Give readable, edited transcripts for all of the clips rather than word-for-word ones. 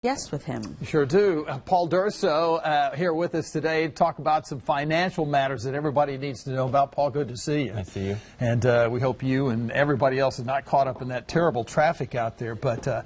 Guest with him. Sure do. Paul Durso here with us today to talk about some financial matters that everybody needs to know about. Paul, good to see you. I see you. And we hope you and everybody else is not caught up in that terrible traffic out there. But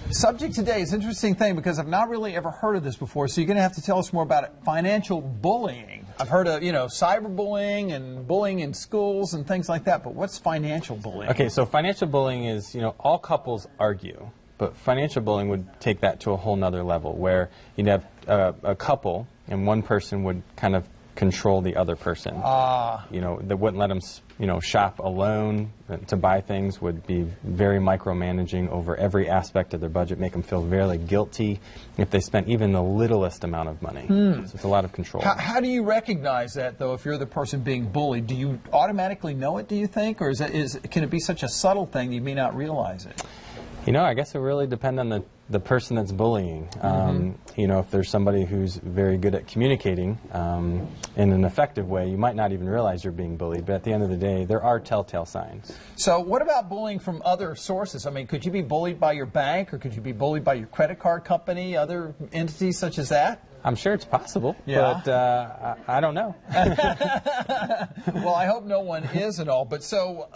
subject today is an interesting thing because I've not really ever heard of this before, so you're going to have to tell us more about it. Financial bullying. I've heard of, cyberbullying and bullying in schools and things like that, but what's financial bullying? Okay, so financial bullying is, all couples argue. But financial bullying would take that to a whole nother level where you'd have a couple and one person would kind of control the other person. They wouldn't let them, shop alone to buy things, would be very micromanaging over every aspect of their budget, make them feel very guilty if they spent even the littlest amount of money. So it's a lot of control. How do you recognize that, though, if you're the person being bullied? Do you automatically know it, do you think? Or can it be such a subtle thing you may not realize it? I guess it really depends on the person that's bullying. If there's somebody who's very good at communicating in an effective way, you might not even realize you're being bullied. But at the end of the day, there are telltale signs. So what about bullying from other sources? I mean, could you be bullied by your bank, or could you be bullied by your credit card company, other entities such as that? I'm sure it's possible, yeah. But I don't know. Well, I hope no one is at all. But so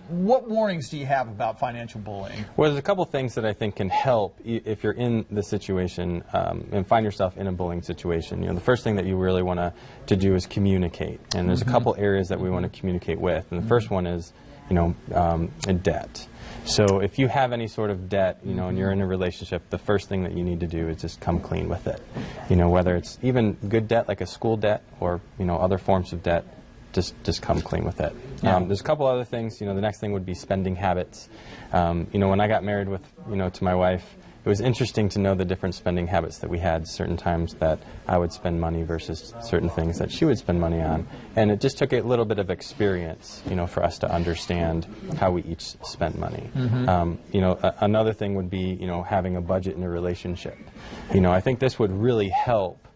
what warnings do you have about financial bullying? Well, there's a couple things that I think can help if you're in the situation and find yourself in a bullying situation. The first thing that you really want to do is communicate. And there's a couple areas that we want to communicate with. And the first one is, debt. So if you have any sort of debt, and you're in a relationship, the first thing that you need to do is just come clean with it. Whether it's even good debt like a school debt or, other forms of debt, just come clean with it. Yeah. There's a couple other things. The next thing would be spending habits. When I got married to my wife, it was interesting to know the different spending habits that we had. Certain times that I would spend money versus certain things that she would spend money on. And it just took a little bit of experience, for us to understand how we each spent money. Another thing would be, having a budget in a relationship. I think this would really help,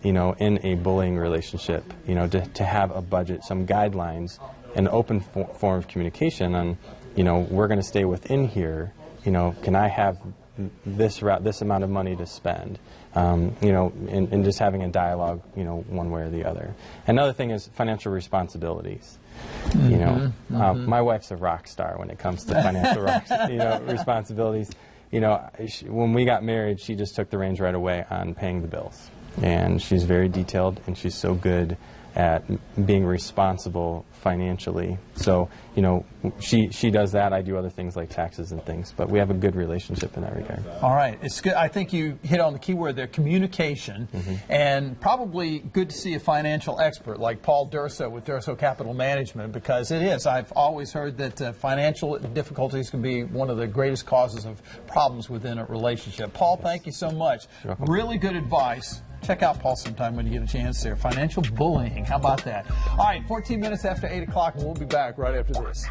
in a bullying relationship, to have a budget, some guidelines, an open form of communication on, we're going to stay within here, can I have this amount of money to spend, and just having a dialogue, one way or the other. Another thing is financial responsibilities. My wife's a rock star when it comes to financial responsibilities. When we got married, she just took the reins right away on paying the bills, and she's very detailed, and she's so good at being responsible financially. So, she does that. I do other things like taxes and things, but we have a good relationship in that regard. All right. It's good. I think you hit on the key word there, communication, and probably good to see a financial expert like Paul Durso with Durso Capital Management, because it is. I've always heard that financial difficulties can be one of the greatest causes of problems within a relationship. Paul, thank you so much. Really good advice. Check out Paul sometime when you get a chance there. Financial bullying. How about that? All right, 14 minutes after 8 o'clock, and we'll be back right after this.